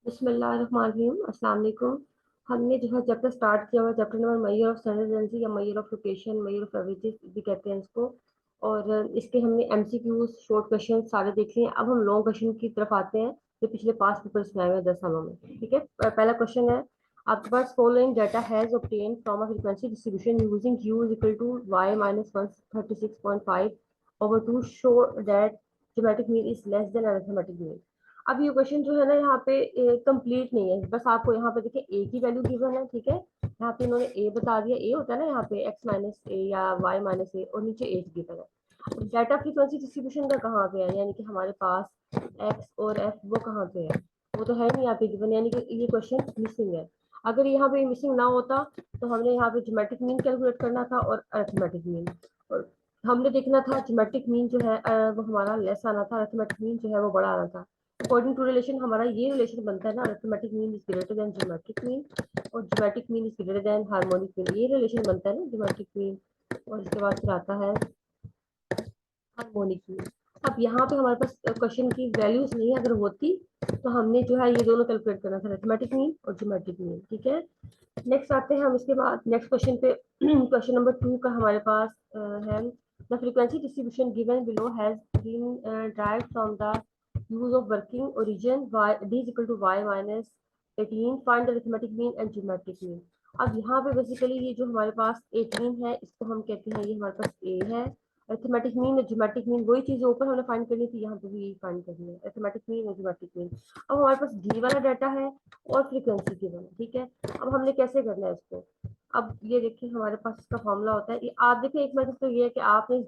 बिस्मिल्लाहिर्रहमानिर्रहीम, अस्सलाम वालेकुम। हमने जो है चैप्टर स्टार्ट किया हुआ है, chapter number major of standard या major of location, major of averages भी कहते हैं इसको। और इसके हमने एमसीक्यूज शॉर्ट क्वेश्चन सारे देख लिए हैं। अब हम लॉन्ग क्वेश्चन की तरफ आते हैं जो पिछले पास पेपर्स में आए हुए हैं 10 सालों में। ठीक है, पहला क्वेश्चन है आपके पास, following data has obtain from a frequency distribution using u is equal to y minus 136.5 over 2 show that geometric mean is less than arithmetic mean. अब ये क्वेश्चन जो है ना यहाँ पे कंप्लीट नहीं है, बस आपको यहाँ पे देखिए ए की वैल्यू गिवन है। ठीक है, यहाँ पे इन्होंने ए बता दिया, ए होता है ना यहाँ पे एक्स माइनस ए या वाई माइनस ए, और नीचे एच गिवन है। डाटा फ्रीक्वेंसी डिस्ट्रीब्यूशन का कहाँ पे है, यानी कि हमारे पास एक्स और एफ वो कहाँ पे है, वो तो है नहीं यहाँ पे गिवन, यानी कि ये क्वेश्चन मिसिंग है। अगर यहाँ पे मिसिंग ना होता तो हमने यहाँ पे ज्योमेट्रिक मीन कैलकुलेट करना था और अरिथमेटिक मीन, और हमने देखना था ज्योमेट्रिक मीन जो है वो हमारा लेस आना था, अरिथमेटिक मीन जो है वो बड़ा आना था। अकॉर्डिंग टू रिलेशन हमारा ये रिलेशन बनता है ना, arithmetic mean is greater than geometric mean और geometric mean is greater than harmonic mean, ये रिलेशन बनता है ना ज्योमेट्रिक मीन। और इसके बाद फिर आता है हार्मोनिक मीन। अब यहाँ पे हमारे पास क्वेश्चन की वैल्यूज नहीं है, अगर होती तो हमने जो है ये दोनों कैलकुलेट करना था, अरिथमेटिक मीन और ज्योमेट्रिक मीन। ठीक है, नेक्स्ट आते हैं हम इसके बाद नेक्स्ट क्वेश्चन पे। क्वेश्चन नंबर 2 का हमारे पास है, the frequency distribution given below has been derived from the use of working origin y d is equal to y minus 18, find the arithmetic mean and geometric mean। अब यहाँ पे basically ये जो हमारे पास 18 है इसको हम कहते हैं ये हमारे पास a है। अरिथमेटिक मीन और ज्योमेट्रिक मीन वही चीज ऊपर हमने फाइंड करनी थी, यहाँ पे भी यही फाइंड करनी है, अरिथमेटिक मीन और ज्योमेट्रिक मीन। अब हमारे पास डी वाला डाटा है और फ्रीक्वेंसी गिवन है। ठीक है, अब हमने कैसे करना है इसको। अब ये देखिए हमारे पास इसका फॉर्मूला होता है, ये आप देखिए, एक मेथड तो ये है कि आपने इस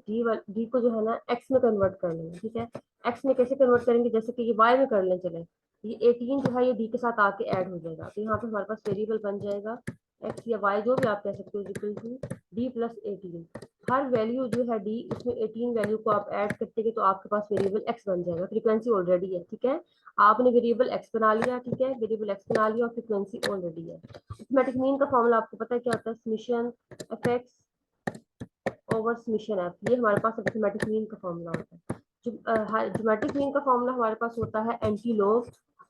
डी को जो है ना एक्स में कन्वर्ट कर लेना। ठीक है, एक्स में कैसे कन्वर्ट करेंगे, जैसे कि ये वाई में कर लें, चले ये 18 जो है ये डी के साथ आके ऐड हो जाएगा, तो यहाँ पे हमारे पास वेरिएबल बन जाएगा एक्स या वाई जो भी आप कह सकते हो इक्वल टू डी प्लस 18। हर वैल्यू जो है डी उसमें 18 वैल्यू को आप ऐड करते हैं तो आपके पास वेरिएबल एक्स बन जाएगा, फ्रीक्वेंसी ऑलरेडी है। ठीक है, आपने वेरिएबल एक्स बना लिया। ठीक है, वेरिएबल एक्स बना लिया और फ्रीक्वेंसी ऑलरेडी है। अरिथमेटिक मीन का फॉर्मूला आपको पता है क्या होता है, summation F x over summation F, ये हमारे पास अरिथमेटिक मीन का फॉर्मूला होता है। ज्योमेट्रिक मीन का फॉर्मूला हमारे पास होता है एंटी लॉग,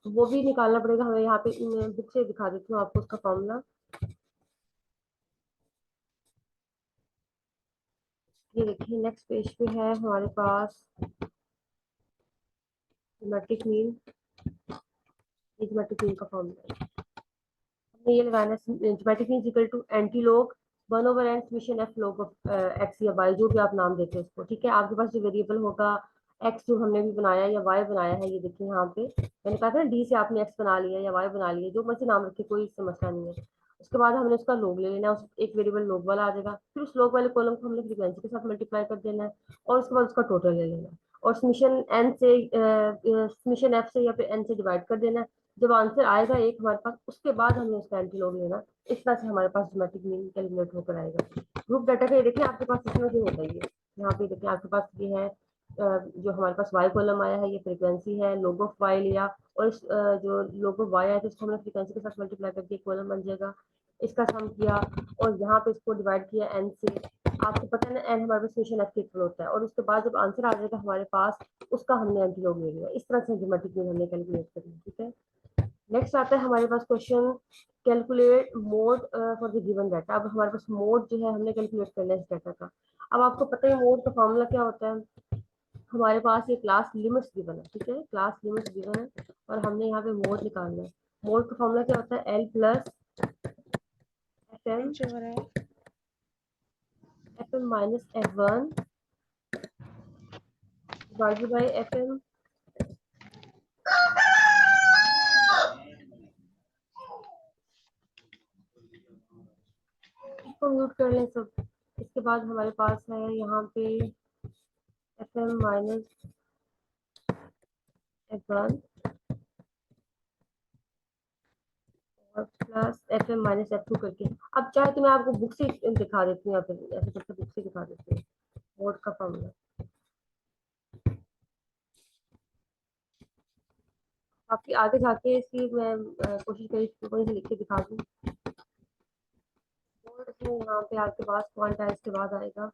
वो भी निकालना पड़ेगा हमें, यहाँ पे बुक से दिखा देती हूँ आपको उसका फॉर्मूला। ये देखिए नेक्स्ट पेज पे है हमारे पास ज्योमेट्रिक मीन, ये ज्योमेट्रिक मीन का फॉर्मूला हमने ये लगाना है, geometric mean equal to anti log 1/n summation F log of X या वाई जो भी आप नाम देते हैं उसको। ठीक है, आपके पास जो वेरिएबल होगा एक्स जो हमने भी बनाया या वाई बनाया है, ये देखिए यहाँ पे मैंने कहा था ना डी से आपने एक्स बना लिया या वाई बना लिया, जो मर्जी नाम रखे कोई इससे मसला नहीं है। उसके बाद हमने उसका लोग ले लेना है, उस एक वेरिएबल लोग वाला आ जाएगा, फिर उस लोग वाले कॉलम को हमने फ्रीक्वेंसी के साथ मल्टीप्लाई कर देना है और उसके बाद उसका टोटल ले लेना है और समेशन एन से समेशन एफ से या फिर एन से डिवाइड कर देना है। जब आंसर आएगा एक हमारे पास, उसके बाद हमें उसका एंटीलोग लेना। इस तरह से हमारे पास ज्योमेट्रिक मीन कैलकुलेट होकर आएगा। ग्रुप डाटा का ये देखिए आपके पास इसमें जो होता है ये, यहाँ पे देखिए आपके पास ये है जो हमारे पास वाई कॉलम आया है ये फ्रीक्वेंसी है, लोग ऑफ वाई लिया और इस जो लोग ऑफ वाई आया था इसको हमने फ्रीक्वेंसी के साथ मल्टीप्लाई करके एक कॉलम बन जाएगा, इसका सम किया और यहाँ पे इसको डिवाइड किया एन से। आपको पता है ना एन हमारे पास समेशन एफ के इक्वल होता है, और उसके बाद जब आंसर आ जाएगा हमारे पास उसका हमने एंटीलोग ले लिया। इस तरह से ज्योमेट्रिक मीन हमने कैलकुलेट करना। ठीक है, नेक्स्ट आता है हमारे पास question, calculate mode for the given data. अब हमारे पास मोड जो है हमने कैलकुलेट करना है इस डाटा का। अब आपको पता है मोड का फॉर्मूला क्या होता है, हमारे पास ये क्लास लिमिट्स गिवन है। ठीक है, क्लास लिमिट्स गिवन है और हमने यहाँ पे मोड निकालना है। मोड का फॉर्मूला क्या होता है, L plus F M, F M minus F one divided by F M. इसको म्यूट कर लें सब। इसके बाद हमारे पास है यहाँ पे F M minus F one और plus F M minus F two करके। अब चाहे तो मैं आपको बुक से दिखा देती हूँ या फिर ऐसे करके बुक से दिखा देती हूँ मोड का फॉर्मूला। आपकी आगे जाके इसकी मैं कोशिश करी वहीं से लिख के दिखा दूँ। मोड इसमें यहाँ पे आपके पास क्वांटाइज के बाद आएगा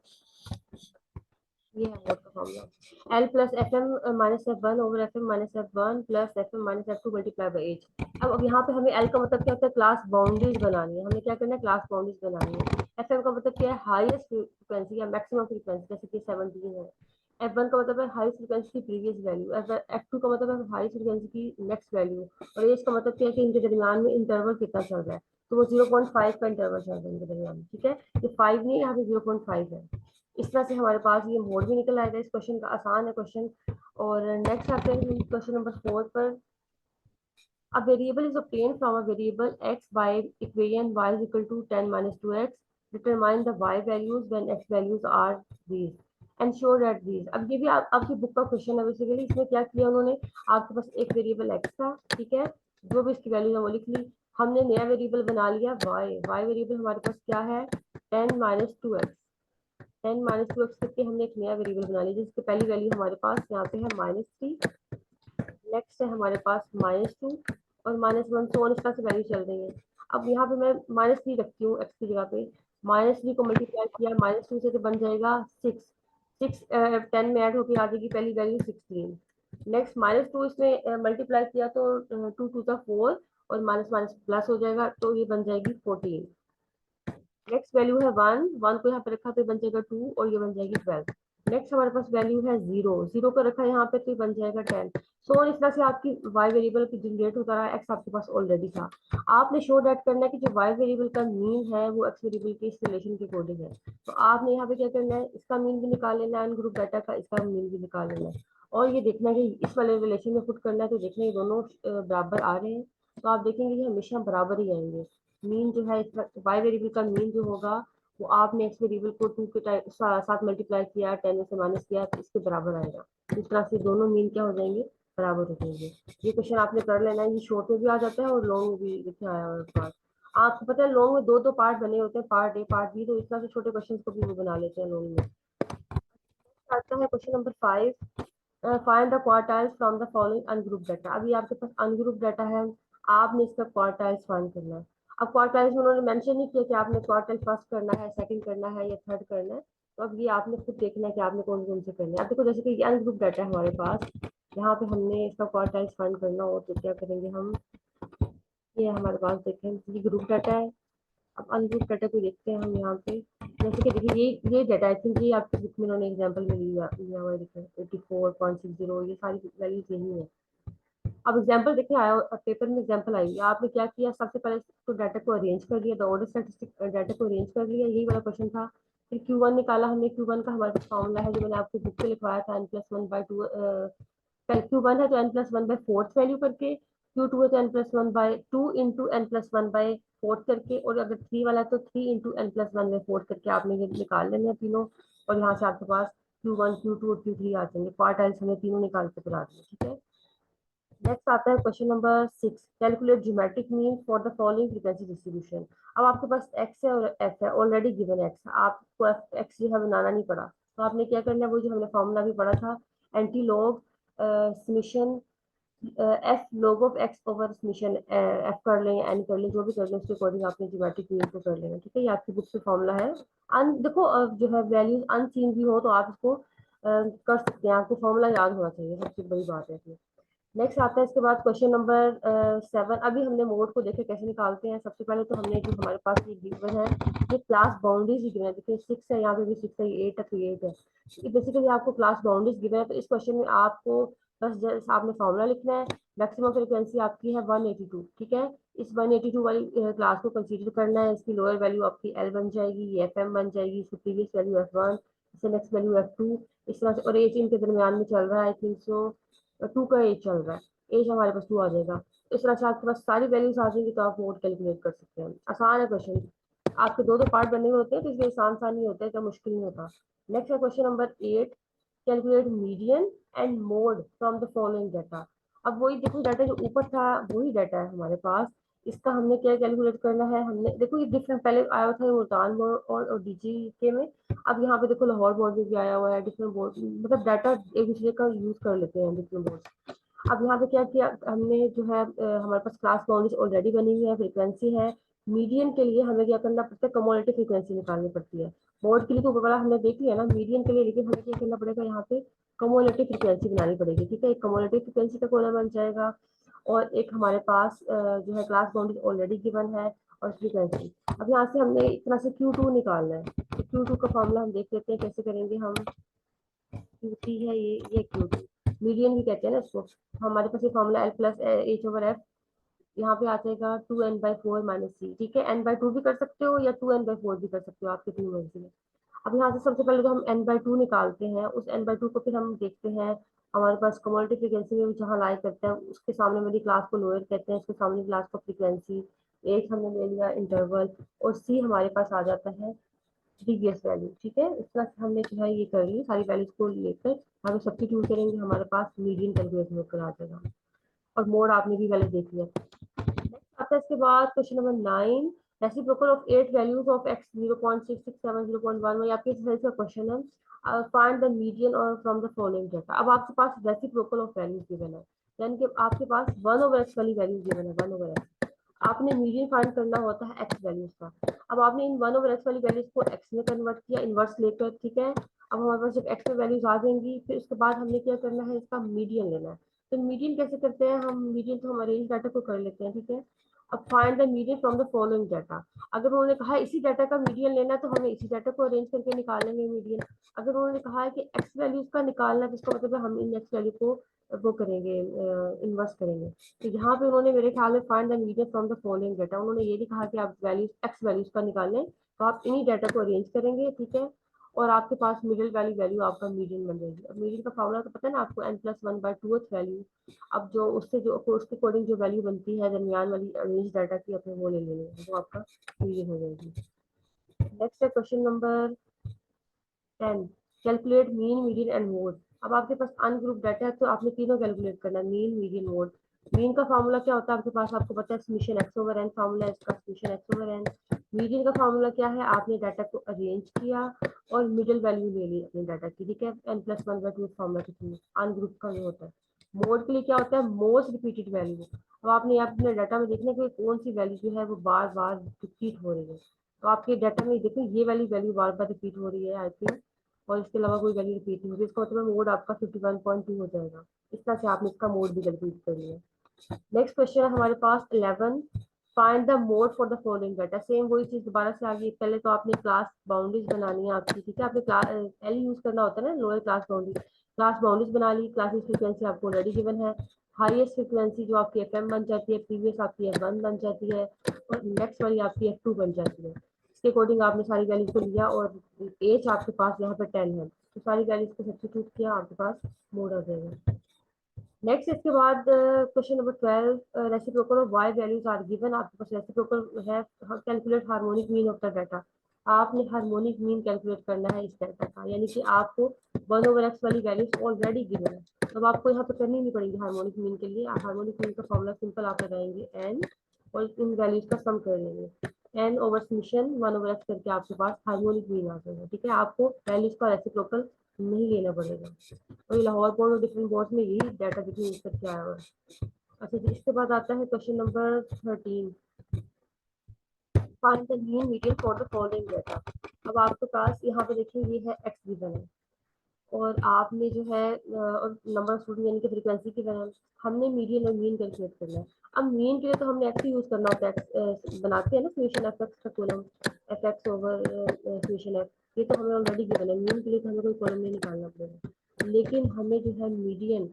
ये है मोड का formula, L plus F M minus F one over F M minus F one plus F M minus F two multiply by H. अब यहाँ पे हमें एल का मतलब क्या होता है, क्लास बाउंड्रीज बनानी है, हमें क्या करना है, क्लास बाउंड्रीज बनानी है। एफ एम का मतलब क्या है, हाईएस्ट फ्रीक्वेंसी या मैक्सिमम फ्रीक्वेंसी, जैसे कि 17 है। एफ वन का मतलब है हाईएस्ट फ्रीक्वेंसी की प्रीवियस वैल्यू, एफ टू का मतलब है हाईएस्ट फ्रीक्वेंसी की नेक्स्ट वैल्यू, और एच का मतलब क्या है कि इनके दरमियान में इंटरवल कितना चल रहा है। तो वो 0.5 का इंटरवल चल रहा है इनके दरमियान में, ठीक है। ये 5 नहीं, यहाँ पे 0.5 है। इस तरह से हमारे पास ये मोड भी निकल आएगा इस क्वेश्चन का, आसान है क्वेश्चन। और नेक्स्ट आते हैं क्वेश्चन नंबर 4 पर। A variable is obtained from a variable x by equation y is equal to 10 minus 2x. Determine the y values when x values are these. Ensure that these। अब ये भी आपकी book का question है basically. इसमें क्या किया उन्होंने, आपके पास एक वेरिएबल x था, ठीक है, जो भी इसकी वैल्यू है वो लिख ली। हमने नया वेरिएबल बना लिया y वेरिएबल हमारे पास क्या है, 10 - 2x। 10 - 2x करके हमने एक नया वेरिएबल बना लिया, जिसकी पहली वैल्यू हमारे पास यहाँ पे है -3, नेक्स्ट है हमारे पास -2 और -1, तो इस तरह से वैल्यू चल रही है। अब यहाँ पे मैं -3 रखती हूँ एक्स की जगह पे, -3 को मल्टीप्लाई किया -2 से, तो बन जाएगा 6। 6 10 में ऐड होकर आ जाएगी पहली वैल्यू 16। नेक्स्ट -2 इसमें मल्टीप्लाई किया तो 2 2 का 4 और माइनस माइनस प्लस हो जाएगा, तो ये बन जाएगी 14। नेक्स्ट वैल्यू है 1, 1 को यहाँ पे रखा तो ये बन जाएगा 2 और ये बन जाएगी 12। नेक्स्ट हमारे पास वैल्यू है 0, 0 को रखा यहाँ पे तो ये बन जाएगा 10। सो इस तरह से आपकी y वेरिएबल की जनरेट होता रहा, x आपके पास ऑलरेडी था। आपने शो दैट करना है कि जो y वेरिएबल का मीन है वो x वेरिएबल के इस रिलेशन के अकॉर्डिंग है। तो आपने यहाँ पे क्या करना है, इसका मीन भी निकाल लेना है, ग्रुप डाटा का इसका मीन भी निकाल लेना है, और ये देखना है कि इस वाले रिलेशन में पुट करना है, तो देखना है ये दोनों बराबर आ रहे हैं। तो आप देखेंगे कि हमेशा बराबर ही आएंगे। मीन जो है वाई वेरिएबल का मीन जो होगा, वो आपने एक्स वेरिएबल को 2 के साथ मल्टीप्लाई किया, 10 से माइनस किया, तो इसके बराबर आएगा। इस तरह से दोनों मीन क्या हो जाएंगे, बराबर हो जाएंगे। ये क्वेश्चन आपने कर लेना है, ये शॉर्ट में भी आ जाता है और लॉन्ग में भी लिखे आया हुआ है पार्ट। आपको पता है लॉन्ग में दो दो पार्ट बने होते हैं, पार्ट ए पार्ट बी, तो इस तरह से छोटे क्वेश्चन को भी वो बना लेते हैं लॉन्ग में। आता है question number 5, find the quartiles from the following ungroup data. अभी आपके पास अनग्रुप डाटा है, आपने इसका क्वार्टाइल्स फाइंड करना है। अब क्वार्टाइल्स में उन्होंने मेंशन नहीं किया कि आपने क्वार्टाइल फर्स्ट करना है, सेकंड करना है या थर्ड करना है। तो अब ये आपने खुद देखना है कि आपने कौन कौन से करने हैं। अब देखो जैसे कि ये अनग्रुप डाटा है हमारे पास, यहाँ पे हमने इसका क्वार्टाइल्स फाइंड करना हो तो क्या करेंगे हम, ये हमारे पास देखें ये ग्रुप डाटा है। अब अनग्रुप डाटा को देखते हैं हम यहाँ पे, जैसे कि देखिए ये डाटा आई थिंक ये आपके बुक में उन्होंने एग्जाम्पल में लिया हुआ है, देखिए 84.60 ये सारी वैल्यूज यही है। अब एग्जाम्पल देखिए आया, पेपर में एग्जाम्पल आई, आपने क्या किया, सबसे पहले तो डाटा को अरेंज कर लिया, द ऑर्डर स्टैटिस्टिक डाटा को अरेंज कर लिया, यही वाला क्वेश्चन था। फिर Q1 निकाला हमने, Q1 का हमारे पास फॉर्मूला है जो मैंने आपको बुक पे लिखवाया था, n+1/2। Q1 है तो n+1/4 वैल्यू करके, Q2 है तो n+1/2 इंटू n+1/4 करके, और अगर 3 वाला है तो 3 इंटू n+1/4 करके आपने ये निकाल लेने हैं तीनों। और यहाँ से आपके पास Q1 Q2 और Q3 आ जाएंगे, क्वार्टाइल्स हमें तीनों निकाल के बता देंगे, ठीक है। नेक्स्ट आता है question number 6, calculate geometric mean for the following frequency distribution. अब आपके पास एक्स है और एफ है, ऑलरेडी गिवन एक्स, आपको एक्स जो है बनाना नहीं पड़ा। तो आपने क्या करना है, वो जो हमने फॉर्मूला भी पढ़ा था, anti log summation F log of x over summation F कर लें, एन कर लें, जो भी कर लें उसके अकॉर्डिंग आपने ज्योमेट्रिक मीन को कर लेना, ठीक है। ये आपकी बुक से फॉर्मूला है। देखो जो है वैल्यूज अनसीन भी हो तो आप इसको कर सकते हैं, आपको फॉर्मूला याद होना चाहिए, सबसे बड़ी बात है इसमें। नेक्स्ट आता है इसके बाद क्वेश्चन नंबर 7। अभी हमने मोड को देखे कैसे निकालते हैं। सबसे पहले तो हमने जो हमारे पास ये गिवन है, ये क्लास बाउंड्रीज गिवन है, देखिए 6 है, यहाँ पे भी 6 है, 8 है तो 8 है। बेसिकली आपको क्लास बाउंड्रीज गिवन है, तो इस क्वेश्चन में आपको बस जैसे आपने फॉर्मूला लिखना है। मैक्सिमम फ्रिक्वेंसी आपकी है 182, ठीक है। इस 182 वाली क्लास को कंसीडर करना है, इसकी लोअर वैल्यू आपकी एल बन जाएगी, ये एफ एम बन जाएगी, इसकी प्रीवियस वैल्यू F1, इससे नेक्स्ट वैल्यू F2, इस तरह से, और एज इनके दरमियान में चल रहा है, आई थिंक सो 2 का एज चल रहा है, एज हमारे पास 2 आ जाएगा। इस तरह से आपके पास सारी वैल्यूज आ जाएंगी, तो आप मोड कैलकुलेट कर सकते हैं। आसान है क्वेश्चन, आपके दो दो पार्ट बने हुए होते हैं, तो इसलिए आसान सा नहीं होता है, तो मुश्किल नहीं होता। नेक्स्ट है question number 8, calculate median and mode from the following data. अब वही देखो डाटा जो ऊपर था वही डाटा है हमारे पास, इसका हमने क्या कैलकुलेट करना है। हमने देखो ये डिफरेंट पहले आया था मुल्तान बोर्ड और डीजी के में, अब यहाँ पे देखो लाहौर बोर्ड में भी आया हुआ है, डिफरेंट बोर्ड, मतलब डाटा एक दूसरे का यूज कर लेते हैं डिफरेंट बोर्ड। अब यहाँ पे क्या किया हमने, जो है हमारे पास क्लास बाउंड्रीज ऑलरेडी बनी हुई है, फ्रीक्वेंसी है, मीडियन के लिए हमें क्या करना पड़ता है, कम्युलेटिव फ्रीक्वेंसी निकालनी पड़ती है। मोड के लिए तो ऊपर वाला हमने देख लिया ना, मीडियन के लिए लेकिन हमें क्या करना पड़ेगा, यहाँ पे कम्युलेटिव फ्रीक्वेंसी बनानी पड़ेगी। ठीक है, एक कम्युलेटिव फ्रीक्वेंसी का कॉलम बन जाएगा, और एक हमारे पास जो है क्लास बाउंड्री ऑलरेडी गिवन है, और फ्रीक्वेंसी। अब यहाँ से हमने एक तरह से Q2 निकालना है, तो Q2 का फॉर्मूला हम देख लेते हैं कैसे करेंगे हम। Q3 है ये Q2, मीडियन भी कहते हैं ना इसको। हमारे पास ये फॉर्मूला L+H/F, यहाँ पे आ जाएगा 2n/4 - c। ठीक है, n/2 भी कर सकते हो या 2n/4 भी कर सकते हो, आपकी अपनी मर्जी है। अब यहाँ से सबसे पहले तो हम n/2 निकालते हैं, उस n/2 को फिर हम देखते हैं। हमारे पास कम्युलेटिव फ्रीक्वेंसी में जहाँ लाई करता है उसके सामने वाली क्लास को लोअर कहते हैं, उसके सामने क्लास को फ्रीक्वेंसी। एक हमने ले लिया इंटरवल, और सी हमारे पास आ जाता है प्रीवियस वैल्यू। ठीक है, इस तरह से हमने जो है ये कर ली, सारी वैल्यूज को लेकर हम सब्स्टिट्यूट करेंगे, हमारे पास मीडियन कैलकुलेट होकर आ जाएगा। और मोड आपने भी पहले देख लिया। नेक्स्ट आता है इसके बाद question number 9, reciprocal of 8 values of x 0.667 0.1। ये आपके एक्सरसाइज का क्वेश्चन है। फाइंड द मीडियन और फ्रॉम द फॉलोइंग डाटा। अब आपके पास रेसिप्रोकल ऑफ वैल्यूज गिवन है, यानी कि आपके पास 1/x वाली वैल्यूज गिवन है, 1/x। आपने मीडियन फाइंड करना होता है एक्स वैल्यूज का। अब आपने इन 1/x वाली वैल्यूज को एक्स में कन्वर्ट किया इनवर्स लेकर। ठीक है, अब हमारे पास जब एक्स में वैल्यूज आ जाएंगी, फिर उसके बाद हमने क्या करना है, इसका मीडियन लेना है। तो मीडियन कैसे करते हैं हम, मीडियन तो हम अरेंज डाटा को कर लेते हैं। ठीक है, अब find the median from the following data. अगर उन्होंने कहा है इसी डाटा का मीडियन लेना है, तो हमें इसी डाटा को अरेंज करके निकालेंगे मीडियन। अगर उन्होंने कहा है कि एक्स वैल्यूज का निकालना है, तो इसका मतलब है हम इन एक्स वैल्यू को वो करेंगे, इन्वर्स करेंगे। तो यहाँ पे उन्होंने मेरे ख्याल में find the median from the following data, उन्होंने ये नहीं कहा कि आप वैल्यूज एक्स वैल्यूज का निकालें, तो आप इन्हीं डाटा को अरेंज करेंगे। ठीक है, और आपके पास मिडिल वाली वैल्यू आपका मीडियन बन जाएगी। अब मीडियन का फॉर्मूला तो पता है ना आपको, n+1/2th वैल्यू। अब जो उससे जो उसके अकॉर्डिंग जो वैल्यू बनती है दरमियान वाली अरेंज डाटा की, अपने वो ले लेनी है, वो आपका मीडियन हो जाएगी। नेक्स्ट है question number 10, calculate mean median and mode. अब आपके पास अनग्रुप डाटा है, तो आपने तीनों कैलकुलेट करना है, मीन मीडियन मोड। मीन का फार्मूला क्या होता है आपके पास, आपको पता है समीशन x/n फार्मूला है इसका, समीशन x/n। मीडियन का फार्मूला क्या है, आपने डाटा को अरेंज किया और मिडिल वैल्यू ले ली अपने डाटा की। ठीक है, n+1/2 फार्मूला के थ्रू अनग्रुप का ये होता है। मोड के लिए क्या होता है, मोस्ट रिपीटेड वैल्यू। अब आपने यहाँ अपने डाटा में देखना कि कौन सी वैल्यू जो है वो बार बार रिपीट हो रही है। तो आपके डाटा में देखो ये वाली वैल्यू बार बार रिपीट हो रही है आई थिंक, और इसके अलावा कोई वैल्यू रिपीट नहीं होगी, इसका मतलब मोड आपका 51.2 हो जाएगा। इस तरह से आपने इसका मोड भी कैलकुलेट कर लिया। नेक्स्ट क्वेश्चन है हमारे पास 11, find the mode for the following data. Same वही चीज दोबारा से आ गई, पहले तो आपने क्लास बाउंड्रीज बनानी है आपकी। ठीक है, आपने क्लास एल यूज करना होता है ना, lower class boundary. Class boundaries बना ली, क्लासेस फ्रीक्वेंसी आपको ऑलरेडी गिवन है। हाईएस्ट फ्रीक्वेंसी जो आपकी FM बन जाती है, प्रीवियस आपकी F1 बन जाती है, और नेक्स्ट वाली आपकी F2 बन जाती है। इसके अकॉर्डिंग आपने सारी वैल्यूज को लिया, और एज आपके पास यहाँ पे 10 है, तो सारी वैल्यूज को सब्स्टिट्यूट किया, आपके पास मोड आ जाएगा। नेक्स्ट इसके बाद question number 12, reciprocal of Y values are given. आपके पास रेसिप्रोकल है, calculate harmonic mean of the data. आपने हार्मोनिक मीन कैलकुलेट करना है इस डाटा का, यानी कि आपको 1/x वाली वैल्यूज ऑलरेडी गिवन है, तो आपको यहाँ पे करनी नहीं पड़ेगी हार्मोनिक मीन के लिए। हार्मोनिक मीन का फॉर्मूला सिंपल आप लगाएंगे एन, और इन वैल्यूज का सम कर लेंगे, एन ओवर समीशन 1/x करके आपके पास हार्मोनिक मीन आ जाएगा। ठीक है, आपको वैल्यूज का रेसिप्रोकल नहीं लेना पड़ेगा। और ये लाहौर बोर्ड और डिफरेंट बोर्ड में यही डाटा देखिए यूज करके आया हुआ है। अच्छा जी, इसके बाद आता है question number 13, find the mean median for the following data. अब आपके पास यहाँ पे देखिए ये है एक्स गिवन है, और आपने जो है और नंबर ऑफ स्टूडेंट यानी कि फ्रीक्वेंसी की वजह हमने मीडियन और मीन कैलकुलेट करना है। अब मीन के लिए तो हमने एक्स यूज करना होता है, एक्स बनाते हैं ना समीशन एफ एक्स का column, F x over summation F, ये तो हमें ऑलरेडी गिवन है। मीन के लिए तो हमें कोई कॉलम नहीं निकालना पड़ेगा, लेकिन हमें जो है मीडियन,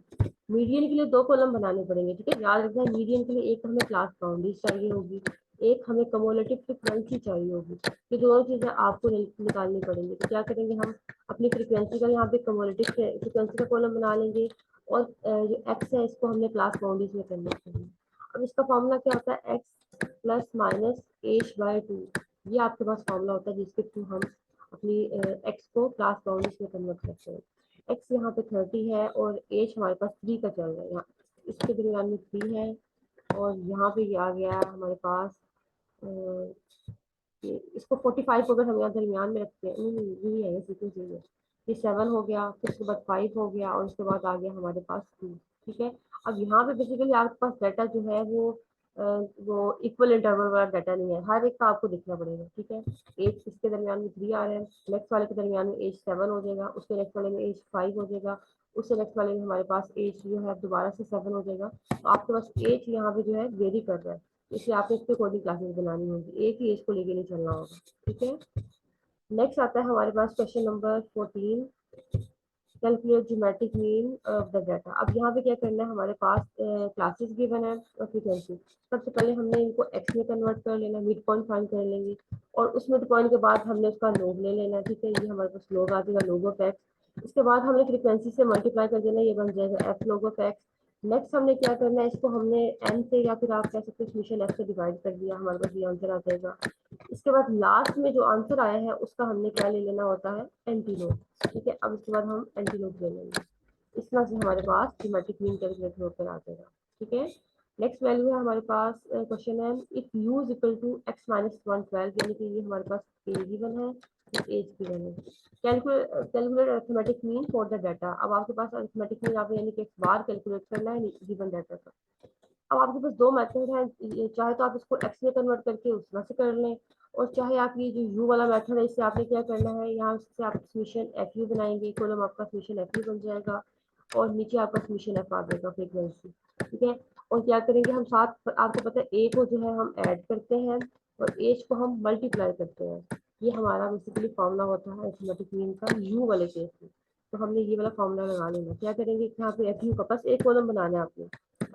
मीडियन के लिए दो कॉलम बनाने पड़ेंगे। ठीक है, याद रखना है मीडियन के लिए एक हमें क्लास बाउंड्रीज चाहिए होगी, एक हमें कम्युलेटिव फ्रीक्वेंसी चाहिए होगी। ये दोनों चीजें आपको निकालनी पड़ेंगी। तो क्या करेंगे हम, अपनी फ्रीक्वेंसी का यहाँ पे कम्युलेटिव फ्रीक्वेंसी का कॉलम बना लेंगे, और जो एक्स है इसको हमने क्लास बाउंड्रीज में करना है। अब इसका फॉर्मूला क्या होता है, एक्स प्लस माइनस h/2। ये आपके पास फॉर्मूला होता है जिसके थ्रू हम अपनी एक्स को क्लास बाउंड्रीज में कन्वर्ट करते हैं। एक्स यहाँ पे 30 है, और एच हमारे पास 3 का चल रहा है, यहाँ इसके दरमियान में 3 है, और यहाँ पे ये आ गया हमारे पास इसको 45 को अगर हम यहाँ दरमियान में रखते हैं, यही है सीक्वेंस, यही है। ये 7 हो गया, फिर उसके बाद 5 हो गया, और उसके बाद आ गया हमारे पास 2। ठीक है, अब यहाँ पे बेसिकली आपके पास डाटा जो है वो वो इक्वल इंटरवल वाला डाटा नहीं है, हर एक का आपको देखना पड़ेगा, ठीक है। एज इसके दरमियान में 3 आ रहे हैं, नेक्स्ट वाले के दरमियान में एज 7 हो जाएगा, उसके नेक्स्ट वाले में एज 5 हो जाएगा, उससे नेक्स्ट वाले में हमारे पास एज जो है दोबारा से 7 हो जाएगा। तो आपके पास एज यहाँ पे जो है वेरी कर रहा है, इसलिए आपको इसके अकॉर्डिंग क्लासेस बनानी होगी, एक ही एज को लेके नहीं चलना होगा, ठीक है। नेक्स्ट आता है हमारे पास question number 14, calculate geometric mean of the data. अब यहाँ पे क्या करना है, हमारे पास क्लासेस गिवन है और फ्रीक्वेंसी। सबसे पहले हमने इनको एक्स में कन्वर्ट कर लेना, मिड पॉइंट फाइंड कर लेंगे, और उस मिड पॉइंट के बाद हमने उसका लोग ले लेना, ठीक है। ये हमारे पास लोग आ जाएगा, लोग ऑफ एक्स। इसके बाद हमने फ्रीक्वेंसी से मल्टीप्लाई कर देना, ये बन जाएगा एफ लोग ऑफ एक्स। नेक्स्ट हमने क्या करना है, इसको हमने एन से या फिर आप कह सकते हैं समीशन एफ से डिवाइड कर दिया, हमारे पास ये आंसर आ जाएगा। इसके बाद लास्ट में जो आंसर आया है उसका हमने क्या ले लेना होता है, एंटीलोग, ठीक है। अब इसके बाद हम एंटीलोग ले लेंगे, इस तरह से हमारे पास ज्योमेट्रिक मीन कैलकुलेट होकर आ जाएगा, ठीक है। नेक्स्ट वैल्यू है हमारे पास, क्वेश्चन है if U is equal to X minus 112, यानी कि ये हमारे पास ए गिवन है, एज गिवन है। Calculate arithmetic mean for the data. अब आपके पास अरिथमेटिक मीन आप यानी कि एक्स बार कैलकुलेट करना है गिवन डाटा का। अब आपके पास दो मेथड है, चाहे तो आप इसको एक्स में कन्वर्ट करके उसमें से कर लें, और चाहे आप ये जो यू वाला मेथड है, इससे आपने क्या करना है, यहाँ से आप समीशन एफ यू बनाएंगे, कॉलम आपका समीशन एफ यू बन जाएगा, और नीचे आपका समीशन एफ आ जाएगा फ्रीक्वेंसी, ठीक है। और क्या करेंगे हम साथ, आपको पता है ए को जो है हम ऐड करते हैं और एज को हम मल्टीप्लाई करते हैं, ये हमारा बेसिकली फॉर्मूला होता है अरिथमेटिक मीन का यू वाले केस में। तो हमने ये वाला फॉर्मूला लगा लेना, क्या करेंगे, यहाँ पे एफ यू का बस एक कॉलम बनाना है आपने,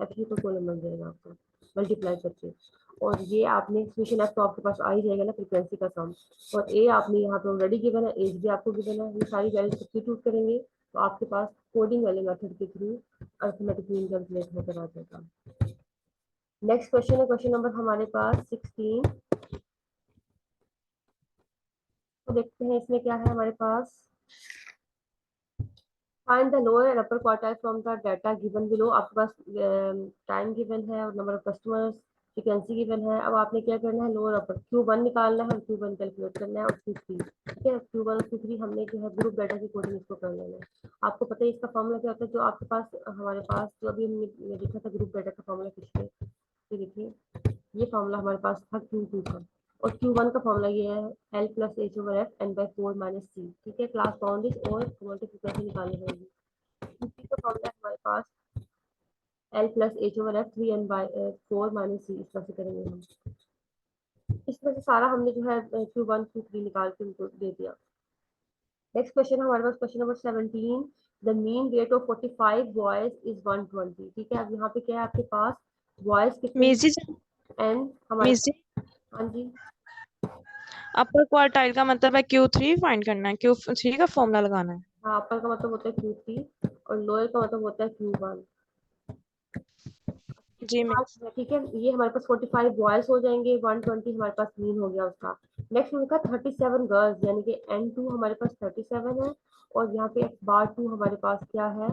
एफ यू का कॉलम बन जाएगा आपका मल्टीप्लाई करके, और ये आपने समीशन एफ तो आपके पास आ ही जाएगा ना, फ्रीक्वेंसी का सम, और ए आपने यहाँ पे ऑलरेडी गिवन है, एज भी आपको गिवन है, ये सारी वैल्यू सब्स्टिट्यूट करेंगे तो आपके पास कोडिंग वाले मेथड के थ्रू अरिथमेटिक मीन कैलकुलेट होकर आ जाएगा। नेक्स्ट क्वेश्चन है क्वेश्चन नंबर हमारे पास 16, तो देखते हैं इसमें क्या है हमारे पास। Find the lower and upper quartile from the data given below. आपके पास टाइम गिवन है और number of customers, frequency given है। अब आपने क्या करना है, लोअर अपर Q1 निकालना है और Q1 कैलकुलेट करना है, और Q3, ठीक है। Q1 और Q3 हमने जो है ग्रुप डाटा की कोडिंग इसको कर लेना है। आपको पता है इसका फॉर्मूला क्या होता है, जो आपके पास हमारे पास जो अभी हमने देखा था ग्रुप डाटा का फॉर्मूला पिछले, ये देखिए ये फॉर्मूला हमारे पास था Q2 का, और Q1 का फॉर्मूला ये है L plus H over F N by 4 minus C, ठीक है। क्लास बाउंड्रीज और मल्टीप्लिकेशन निकालनी पड़ेगी। Q3 का फॉर्मूला है हमारे पास L plus H over F 3 N by 4 minus C, इस तरह से करेंगे हम। इस तरह से सारा हमने जो है Q1 Q3 निकाल के उनको दे दिया। नेक्स्ट क्वेश्चन हमारे पास question number 17, the mean rate of 45 boys is 120, ठीक है। अब यहाँ पे क्या है आपके पास, बॉयज कितने मिस जी एंड हमारे मिस जी हाँ जी, अपर क्वार्टाइल का मतलब है Q3 फाइंड करना है, Q3 का फॉर्मूला लगाना है। हाँ अपर का मतलब होता है Q3 और लोअर का मतलब होता है Q1। जी मिस। ठीक है, ये हमारे पास 45 बॉयज हो जाएंगे, 120 हमारे पास मीन हो गया उसका। नेक्स्ट उनका 37 गर्ल्स, यानी कि N2 हमारे पास 37 है, और यहाँ पे X बार 2 हमारे पास क्या है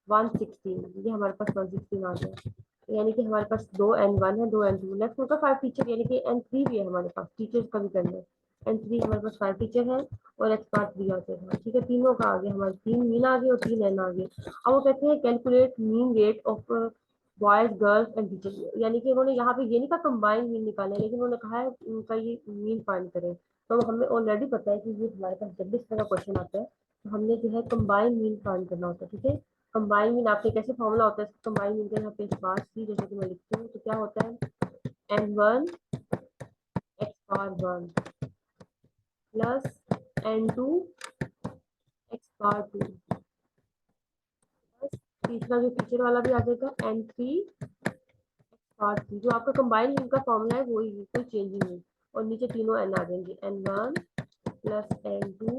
116, ये हमारे पास 116 आ गया, यानी कि हमारे पास दो N1 है, दो N2। नेक्स्ट उनका 5 टीचर, यानी कि N3 भी है हमारे पास, टीचर्स का भी करना है। N3 हमारे पास 5 टीचर है और X बार 3 आ जाएगा, ठीक है। तीनों का आ गया, हमारे 3 मीन आ गए और 3 N आ गए। अब वो कहते हैं calculate mean rate of boys girls and teacher, यानी कि उन्होंने यहाँ पे ये नहीं कहा कंबाइंड मीन निकाले, लेकिन उन्होंने कहा है उनका ये मीन फाइंड करें। तो हमें ऑलरेडी पता है कि ये हमारे पास जब भी इस तरह का क्वेश्चन आता है तो हमने जो है कंबाइंड मीन फाइंड करना होता है, ठीक है। कंबाइंड मीन आपके कैसे फॉर्मूला होता है, कंबाइंड मीन का यहाँ पे बार सी जैसे कि मैं लिखती हूँ, तो क्या होता है N1 एक्स बार 1 प्लस N2 एक्स बार 2 प्लस तीसरा जो टीचर वाला भी आ जाएगा N3 और जो आपका कंबाइंड इनका फॉर्मूला है वही, कोई चेंजिंग नहीं, और नीचे तीनों एन आ जाएंगे N1 plus N2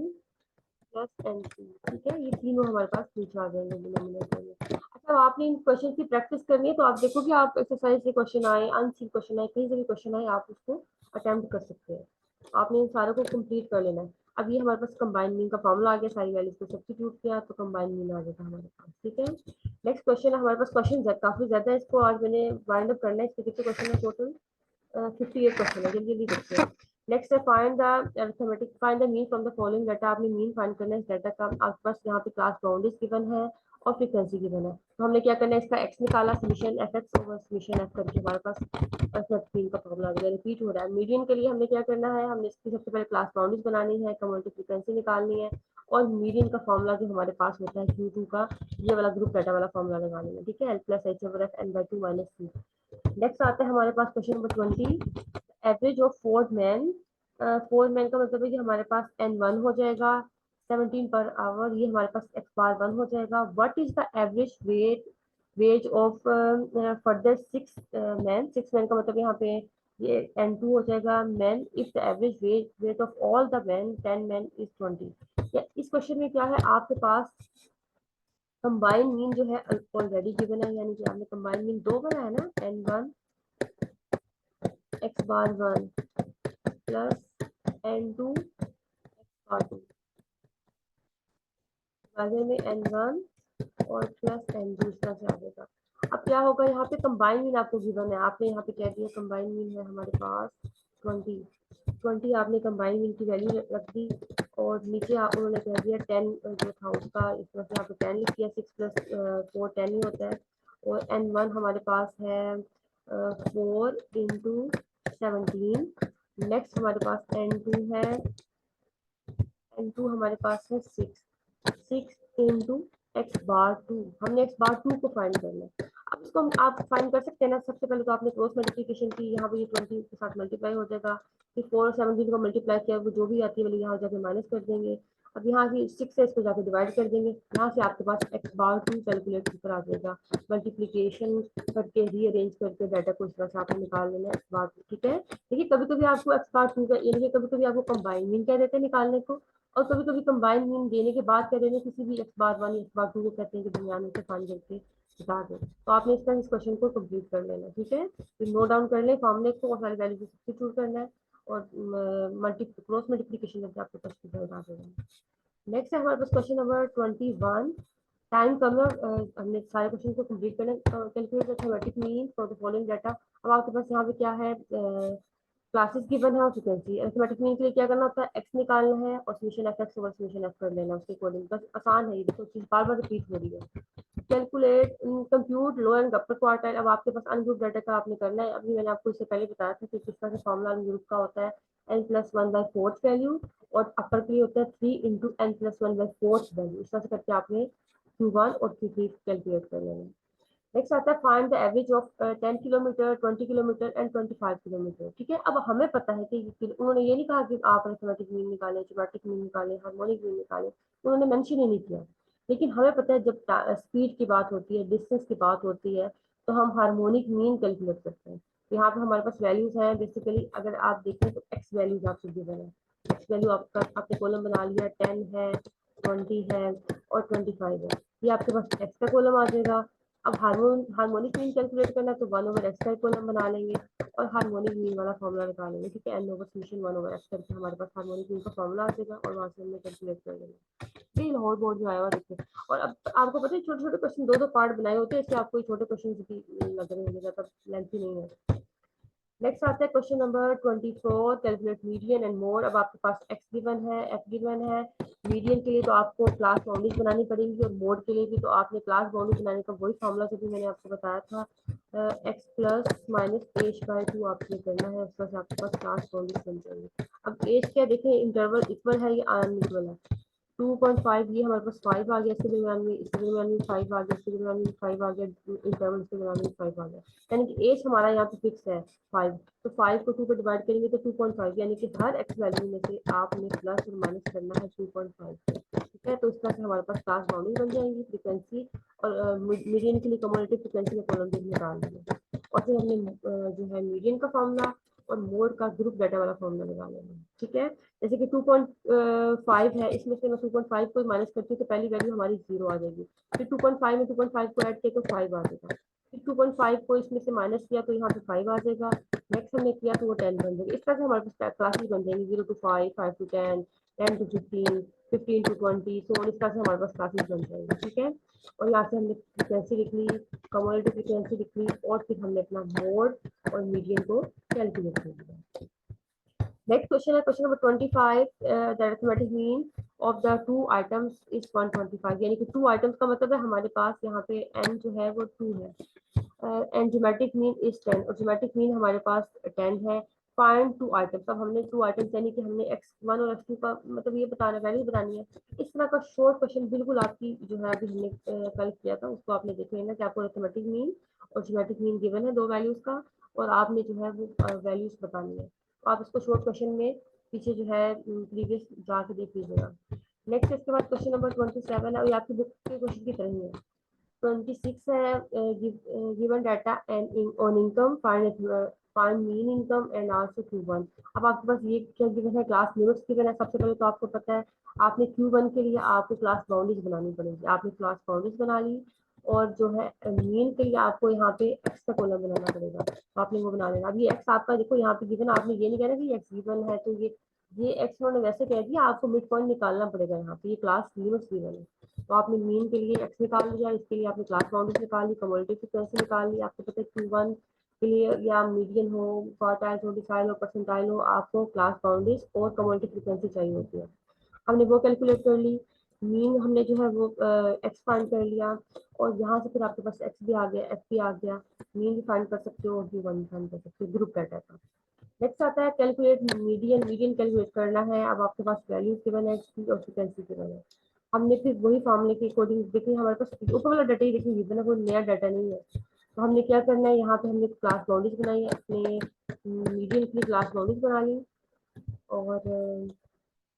plus N3, ठीक है। ये तीनों हमारे पास नीचे आ जाएंगे डिनोमिनेटर में। अच्छा, आपने इन क्वेश्चन की प्रैक्टिस करनी है, तो आप देखो कि आप एक्सरसाइज से क्वेश्चन आए, अनसीन क्वेश्चन आए, कहीं से भी क्वेश्चन आए, आप उसको अटेम्प्ट कर सकते हैं। आपने इन सारों को कंप्लीट कर लेना है। अब ये हमारे पास कंबाइन मीन का फॉर्मूला आ गया, सारी वैल्यूज को सब्स्टिट्यूट किया तो कंबाइन मीन आ जाएगा हमारे पास, ठीक है। नेक्स्ट क्वेश्चन है हमारे पास, क्वेश्चन काफी ज्यादा है, इसको आज मैंने वाइंड अप करना है। इसके कितने क्वेश्चन है टोटल, 58 क्वेश्चन है, जल्दी जल्दी देखते हैं। नेक्स्ट है find the arithmetic, find the mean from the following data. आपने मीन फाइंड करना है इस डाटा का। आपके पास यहाँ पे क्लास बाउंड्रीज गिवन है और फ्रीक्वेंसी गिवन है। तो हमने क्या करना है, इसका एक्स निकाला, summation F x over summation F करके हमारे पास स्क्रीन का प्रॉब्लम आ गया, रिपीट हो रहा है। मीडियन के लिए हमने क्या करना है, हमने इसकी सबसे पहले क्लास बाउंड्रीज बनानी है, कम्युनिटी फ्रीक्वेंसी निकालनी है, और मीडियन का फॉर्मूला जो हमारे पास होता है Q2 का, ये वाला ग्रुप डाटा वाला फॉर्मूला लगाना है, ठीक है, L plus H over F N by two minus C. Next आता है हमारे पास question number 20, average of four man. Four man का मतलब है कि हमारे पास N1 हो जाएगा 17 पर आवर, ये हमारे पास x बार 1 हो जाएगा। What is the average ways of further six man, six man का मतलब यहाँ पे ये N2 हो जाएगा man, if the average weight of all the man 10 man is 20। इस क्वेश्चन में क्या है, आपके पास कंबाइन मीन जो है ऑलरेडी गिवन है, यानी कि आपने कंबाइन मीन दो बनाया ना, N1 x बार 1 प्लस N2 x बार 2, में N1 और प्लस N2 इस तरह से आ जाएगा। अब क्या होगा, यहाँ पे कंबाइन मीन आपको गिवन है, आपने यहाँ पे कह दिया कंबाइन मीन है हमारे पास 20 आपने कंबाइन मीन की वैल्यू रख दी, और नीचे आप उन्होंने कह दिया 10 जो था उसका, इस तरह से आपने 10 लिख दिया, 6 प्लस 4 10 ही होता है। और N1 हमारे पास है 4 इंटू 17। नेक्स्ट हमारे पास N2 है, N2 हमारे पास है 6 इंटू एक्स बार 2, हमने एक्स बार 2 को फाइंड करना है। अब इसको आप फाइंड कर सकते हैं ना, सबसे पहले तो आपने क्रॉस मल्टीप्लिकेशन की, यहाँ पे ये 20 के साथ मल्टीप्लाई हो जाएगा, फिर 4 और 17 को मल्टीप्लाई किया, वो जो भी आती है वाली यहाँ जाके माइनस कर देंगे। अब यहाँ से 6 से इसको जाके डिवाइड कर देंगे, यहाँ से आपके पास एक्स बार 2 कैलकुलेट ऊपर आ जाएगा। मल्टीप्लिकेशन करके रीअरेंज करके डाटा को इस तरह से आपको निकाल लेना है एक्स बार 2, ठीक है। देखिए कभी कभी आपको एक्स बार 2 का, यानी कि कभी कभी आपको कंबाइन मीन कह देते हैं निकालने को, और कभी कभी कंबाइन मीन देने के बाद कह देने किसी भी एक्स बार 1 एक्स बार 2 को कहते हैं कि दरमियान में से फाइंड करके बता दें। तो आपने इस तरह इस क्वेश्चन को कंप्लीट कर लेना, ठीक है। फिर नोट डाउन कर लें फॉर्मूले को और सारी वैल्यू सब्स्टिट्यूट करना है, और क्रॉस मल्टीप्लिकेशन करके आपके पास रिजल्ट आ जाएगा। नेक्स्ट है हमारे पास क्वेश्चन नंबर 21, टाइम कमर। हमने सारे क्वेश्चन को कंप्लीट करना, calculate the theoretic mean for the following data. अब आपके पास यहाँ पे क्या है, क्लासेस गिवन है और फ्रीक्वेंसी। अरिथमेटिक मीन के लिए क्या करना होता है, एक्स निकालना है और summation F x over summation F कर लेना उसके अकॉर्डिंग, बस आसान है ये, देखो चीज बार बार रिपीट हो रही है। Calculate compute low and upper quartile. अब आपके पास अनग्रुप डाटा का आपने करना है, अभी मैंने आपको इससे पहले बताया था कि किस तरह से फॉर्मूला अनग्रुप का होता है, N plus one by fourth value, और अपर के लिए होता है 3 into N plus one by fourth value. इस तरह से करके आपने Q1 और Q3 कैलकुलेट कर लेना है। नेक्स्ट आता है find the average of 10 kilometre 20 kilometre and 25 kilometre, ठीक है। अब हमें पता है कि उन्होंने ये नहीं कहा कि आप अरिथमेटिक मीन निकालें, ज्योमेट्रिक मीन निकालें, हार्मोनिक मीन निकालें, उन्होंने मेंशन ही नहीं किया। लेकिन हमें पता है जब स्पीड की बात होती है, डिस्टेंस की बात होती है, तो हम हार्मोनिक मीन कैलकुलेट करते हैं। तो यहाँ पे हमारे पास वैल्यूज हैं, बेसिकली अगर आप देखें तो एक्स वैल्यूज आपसे गिवन है। एक्स वैल्यू आपका आपने कॉलम बना लिया, 10 है, 20 है और 25 है, ये आपके पास एक्स का कॉलम आ जाएगा। अब हार्मोनिक मीन कैलकुलेट करना है तो 1 ओवर एक्स का कॉलम बना लेंगे और हार्मोनिक मीन वाला फॉर्मूला निकालेंगे, ठीक है। N over summation 1 over X करके हमारे पास हार्मोनिक मीन का फॉर्मूला आ जाएगा, और वहां से हमने कैलकुलेट कर लेंगे। ये लाहौर बोर्ड में आया हुआ देखिए। और अब आपको पता है छोटे छोटे क्वेश्चन दो दो पार्ट बनाए होते हैं, इसलिए आपको छोटे क्वेश्चन भी लग रहे हैं, ज्यादा लेंथी नहीं है। नेक्स्ट आता है question number 24, calculate median and mode. अब आपके पास एक्स गिवन है, एफ गिवन है। मीडियन के लिए तो आपको क्लास बाउंड्रीज बनानी पड़ेगी, और मोड के लिए भी तो आपने क्लास बाउंड्री बनाने का वही फॉर्मूला जो भी मैंने आपको बताया था, x plus minus H by 2 आपने करना है, उस पर से आपके पास क्लास बाउंड्रीज बन जाएगी। अब एच क्या देखें, इंटरवल इक्वल है या अनइक्वल है। 2.5 ये हमारे पास 5 आ गया, इसके दरमियान में, इसके दरमियान में 5 आ गया, इसके दरमियान में 5 आ गया, इंटरवल के दरमियान में 5 आ गया, यानी कि एज हमारा यहाँ पे फिक्स है 5। तो 5 को 2 पे डिवाइड करेंगे तो 2.5, यानी कि हर एक्स वैल्यू में से आपने प्लस और माइनस करना है 2.5, ठीक है। तो इस तरह से हमारे पास क्लास बाउंड्री बन जाएंगी। फ्रीक्वेंसी और मीडियन के लिए कम्युलेटिव फ्रीक्वेंसी का कॉलम भी निकाल देंगे, और फिर हमने जो है मीडियन का फॉर्मूला और मोड का ग्रुप डाटा वाला फॉर्मूला निकाल लेंगे, ठीक है। जैसे कि 2.5 है, इसमें से मैं 2.5 को माइनस करती हूँ तो पहली वैल्यू हमारी 0 आ जाएगी। फिर 2.5 में 2.5 को ऐड किया तो 5 आ जाएगा। फिर 2.5 को इसमें से माइनस किया तो यहाँ पे 5 आ जाएगा। नेक्स्ट हमने किया तो वो 10 बन जाएगा। इस तरह से हमारे पास क्लासेस बन जाएंगी, 0 to 5, 5 to 10, 10 to 15, 15 to 20, तो इस तरह से हमारे पास क्लासेस बन जाएंगी, ठीक है। और यहाँ से हमने फ्रीक्वेंसी लिख ली, कम्युलेटिव फ्रीक्वेंसी लिख ली, और फिर हमने अपना मोड और मीडियन को कैलकुलेट कर लिया। नेक्स्ट क्वेश्चन है question number 25। The arithmetic mean of the two items is 125, यानी कि टू आइटम्स का मतलब है हमारे पास यहाँ पे n जो है वो 2 है, एंड ज्योमेट्रिक मीन इज 10, और ज्योमेट्रिक मीन हमारे पास 10 है। फाइंड टू आइटम्स, अब हमने टू आइटम्स यानी कि हमने x1 और x2 का मतलब ये बताना, वैल्यू बतानी है। इस तरह का शॉर्ट क्वेश्चन बिल्कुल आपकी जो है अभी हमने कल किया था, उसको आपने देख लेना कि आपको अरिथमेटिक मीन और ज्योमेट्रिक मीन गिवन है दो वैल्यूज का, और आपने जो है वो वैल्यूज बतानी है। तो आप इसको शॉर्ट क्वेश्चन में पीछे जो है प्रीवियस जाके देख लीजिएगा। नेक्स्ट इसके बाद क्वेश्चन नंबर 27 है, और ये आपकी बुक के क्वेश्चन की तरह ही है। 26 है, given data and on income, find mean income and also Q1। अब आपके पास ये क्या गिवन है, क्लास लिमिट्स गिवन है। सबसे पहले तो आपको पता है आपने Q1 के लिए आपको क्लास बाउंड्रीज बनानी पड़ेगी, आपने क्लास बाउंड्रीज बना ली, और जो है मीन के लिए आपको यहाँ पे एक्स का कॉलम बनाना पड़ेगा, तो आपने वो बना लेना। अब ये एक्स आपका देखो यहाँ पे गिवन, आपने ये नहीं कहना कि एक्स गिवन है तो ये एक्स उन्होंने वैसे कह दिया, आपको मिड पॉइंट निकालना पड़ेगा यहाँ पे, ये क्लास लिमिट्स गिवन है। तो आपने मीन के लिए एक्स निकाल लिया, इसके लिए आपने क्लास बाउंड्रीज निकाल ली, कम्युलेटिव फ्रीक्वेंसी निकाल ली। आपको पता है Q1 के लिए या मीडियन हो, क्वार्टाइल हो, डिसाइल हो, परसेंटाइल हो, आपको क्लास बाउंड्रीज और कम्युलेटिव फ्रीक्वेंसी चाहिए होती है। हमने वो कैलकुलेट कर ली, मीन हमने जो है वो एक्स फाइंड कर लिया, और यहाँ से फिर आपके पास एक्स भी आ गया, एफ भी आ गया। मीन भी फाइंड कर सकते हो और Q1 भी फाइंड कर सकते हो ग्रुप डाटा का। नेक्स्ट आता है कैलकुलेट मीडियन, मीडियन कैलकुलेट करना है। अब आपके पास वैल्यूज गिवन है, एक्स की और फ्रीक्वेंसी गिवन है। हमने फिर वही फॉर्मूले के अकॉर्डिंग देखिए, हमारे पास ऊपर वाला डाटा ही देखिए गिवन है, कोई नया डाटा नहीं है। तो हमने क्या करना है, यहाँ पे हमने क्लास बाउंड्रीज बनाई है, अपने मीडियन के लिए क्लास बाउंड्रीज बना ली, और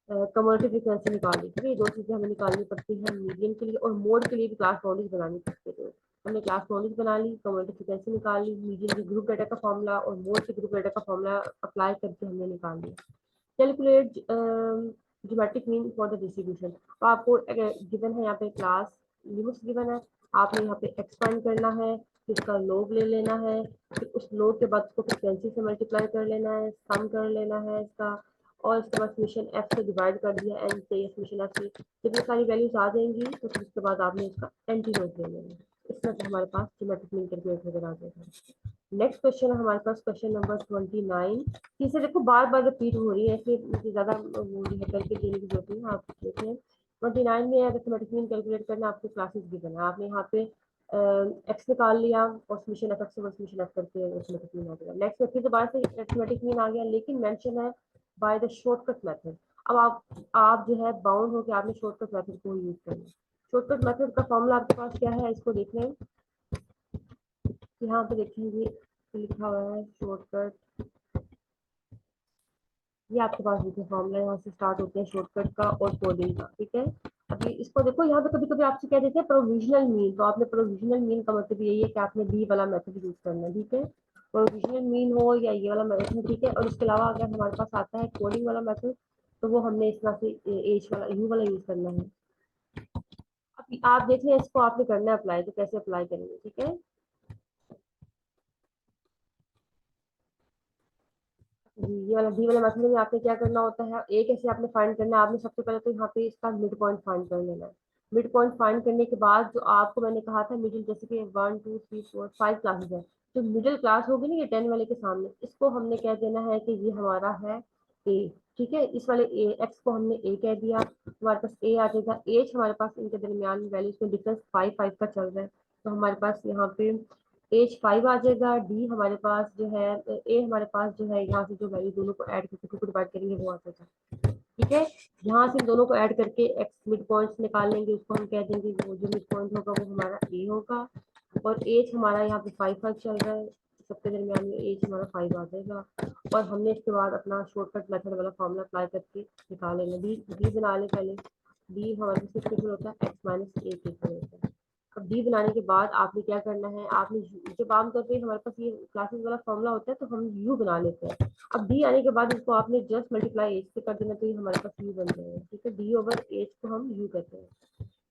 कम्युलेटिव फ्रीक्वेंसी निकाली। ठीक है, ये दो चीजें हमें निकालनी पड़ती है मीडियन के लिए, और मोड के लिए भी क्लास बाउंड्रीज बनानी पड़ती है। तो हमने क्लास बाउंड्रीज बना ली, कम्युलेटिव फ्रीक्वेंसी निकाल ली, मीडियन के ग्रुप डाटा का फॉर्मूला और मोड के ग्रुप डाटा का फॉर्मूला अप्लाई करके हमने निकाल लिया। Calculate geometric mean for the distribution. तो आपको गिवन है यहाँ पे क्लास लिमिट्स गिवन है, आपने यहाँ पे एक्सपांड करना है, फिर इसका लोग ले लेना है, फिर उस लोग के बाद उसको फ्रिक्वेंसी से मल्टीप्लाई कर लेना है, सम कर लेना है इसका, और इसके बाद समीशन एफ से डिवाइड कर दिया, एन से या समीशन एफ से। जब ये सारी वैल्यूज आ जाएंगी तो फिर उसके बाद आपने इसका एंटी लोग ले लेना है। इस तरह से हमारे पास ज्योमेट्रिक मीन कैलकुलेट वगैरह आ जाएगा। नेक्स्ट क्वेश्चन है हमारे पास क्वेश्चन नंबर 29। चीजें देखो बार बार रिपीट हो रही है, इसलिए मुझे ज्यादा वो है करके देने की जरूरत नहीं है। आप देखें 29 में अरिथमेटिक मीन कैलकुलेट करना, आपको क्लासेस गिवन है, आपने यहाँ पे एक्स निकाल लिया और समीशन एफ से समीशन एफ करके अरिथमेटिक मीन आ गया। नेक्स्ट फिर दोबारा से अरिथमेटिक मीन आ गया, लेकिन मेंशन है बाय द शॉर्टकट मेथड। अब आप जो है बाउंड हो के आपने शॉर्टकट मेथड को यूज करना है। शॉर्टकट मेथड का फॉर्मूला आपके पास क्या है, इसको देख लें। यहाँ पे देखेंगे लिखा हुआ है शॉर्टकट, ये आपके पास देखिए फॉर्मूला यहाँ से स्टार्ट होते हैं शॉर्टकट का और कोडिंग का। ठीक है, अभी इसको देखो, यहाँ पे कभी कभी आपसे कह देते हैं प्रोविजनल मीन, तो आपने प्रोविजनल मीन का मतलब यही है कि आपने बी वाला मेथड यूज करना है। ठीक है, प्रोविजनल मीन हो या ये वाला मेथड। ठीक है, और इसके अलावा अगर हमारे पास आता है कोडिंग वाला मेथड, तो वो हमने इस तरह से एच वाला यू वाला यूज करना है। अब आप देख लें, इसको आपने करना है अप्लाई, तो कैसे अप्लाई करेंगे। ठीक है, ये वाला डी वाला मेथड में आपने क्या करना होता है, एक ऐसे आपने फाइंड करना है। आपने सबसे पहले तो यहाँ पे इसका मिड पॉइंट फाइंड कर लेना है। मिड पॉइंट फाइंड करने के बाद जो आपको मैंने कहा था मिडिल, जैसे कि 1 2 3 4 5 क्लासेस है, जो मिडिल क्लास होगी ना ये 10 वाले के सामने, इसको हमने कह देना है कि ये हमारा है ए। ठीक है, इस वाले ए एक्स को हमने ए कह दिया, हमारे पास ए आ जाएगा। एज हमारे पास इनके दरमियान वैल्यूज में डिफरेंस 5 5 का चल रहा है, तो हमारे पास यहाँ पे एज 5 आ जाएगा। डी हमारे पास जो है, ए हमारे पास जो है, यहाँ से जो वैल्यू दोनों को ऐड करके टू को डिवाइड करेंगे वो आ जाएगा। ठीक है, यहाँ से दोनों को ऐड करके एक्स मिड पॉइंट्स निकाल लेंगे, उसको हम कह देंगे वो जो मिड पॉइंट होगा वो हमारा ए होगा। और एज हमारा यहाँ पे 5 5 चल रहा है, सबके दरमियान में एज हमारा 5 आ जाएगा। और हमने इसके बाद अपना शॉर्टकट मेथड वाला फॉर्मूला अप्लाई करके निकाल लेना। डी डी बना ले पहले। डी हमारे पास किस होता है, एक्स माइनस ए के होता है। अब डी बनाने के बाद आपने क्या करना है, आपने जब आमतौर पर हमारे पास ये क्लासेस वाला फॉर्मूला होता है तो हम यू बना लेते हैं। अब डी आने के बाद इसको आपने जस्ट मल्टीप्लाई एज से कर देना, तो ये हमारे पास यू बन जाएगा। ठीक है, डी ओवर एज को हम यू कहते हैं।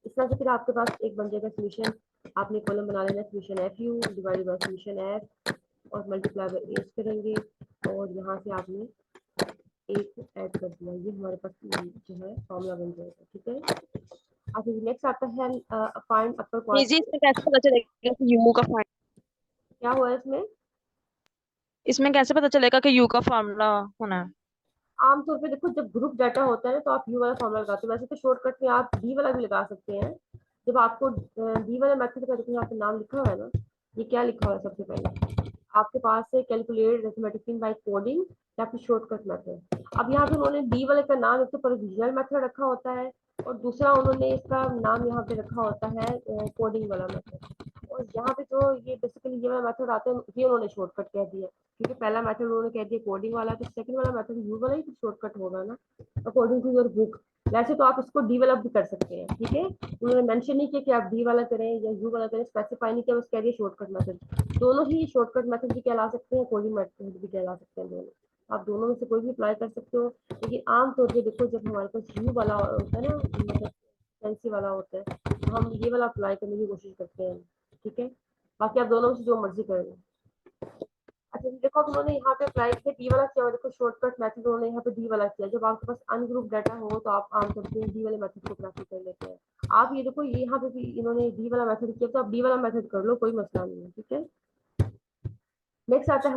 इस तरह से फिर आपके पास एक बन जाएगा समीशन, आपने कॉलम बना लेना summation F you divided by summation F, और मल्टीप्लाई बाय एज करेंगे, और यहाँ से आपने एक ऐड कर दिया, ये हमारे पास जो है फॉर्मूला बन जाएगा। ठीक है, अब नेक्स्ट आता है फाइंड अपर जी जी, क्वार्टर। इसमें कैसे पता चलेगा कि यू का फार्मूला, क्या हुआ है इसमें, इसमें कैसे पता चलेगा कि यू का फार्मूला होना है? आमतौर पे देखो जब ग्रुप डाटा होता है ना तो आप यू वाला फॉर्मूला लगाते हो, वैसे तो शॉर्टकट में आप डी वाला भी लगा सकते हैं। जब आपको डी वाला मेथड का, देखो यहाँ पे नाम लिखा हुआ है ना, ये क्या लिखा हुआ है सबसे पहले आपके पास है, कैलकुलेट अरिथमेटिक बाय कोडिंग या फिर शॉर्टकट मेथड। अब यहाँ पे उन्होंने डी वाले का नाम एक तो प्रोविजनल मेथड रखा होता है, और दूसरा उन्होंने इसका नाम यहाँ पे रखा होता है कोडिंग वाला मेथड। और यहाँ पे जो ये बेसिकली ये वाला मेथड आता है ये उन्होंने शॉर्टकट कह दिया, क्योंकि पहला मेथड उन्होंने कह दिया कोडिंग वाला, तो सेकंड वाला मेथड यू वाला ही शॉर्टकट होगा ना, अकॉर्डिंग टू योर बुक। वैसे तो आप इसको डेवलप भी कर सकते हैं, ठीक है। उन्होंने मेंशन नहीं किया कि आप डी वाला करें या यू वाला करें, स्पेसिफाई नहीं किया, बस कह दिया शॉर्टकट मेथड। दोनों ही शॉर्टकट मेथड भी कहला सकते हैं, कोडिंग मेथड भी कहला सकते हैं, दोनों। आप दोनों में से कोई भी अप्लाई कर सकते हो। लेकिन आमतौर पर देखो जब हमारे पास यू वाला होता है ना, मतलब फैंसी वाला होता है, तो हम ये वाला अप्लाई करने की कोशिश करते हैं, ठीक है। बाकी आप दोनों में से जो मर्जी कर लो। अच्छा जी, देखो अब उन्होंने यहाँ पे अप्लाई किया डी वाला किया, देखो शॉर्टकट मेथड उन्होंने यहाँ पे डी वाला किया। जब आपके पास अनग्रुप डाटा हो तो आप आमतौर पर डी वाले मेथड को प्रैक्टिस कर लेते हैं। आप ये देखो ये यहाँ पे भी इन्होंने डी वाला मेथड किया, तो आप डी वाला मेथड कर लो, कोई मसला नहीं है, ठीक है। नेक्स्ट आता है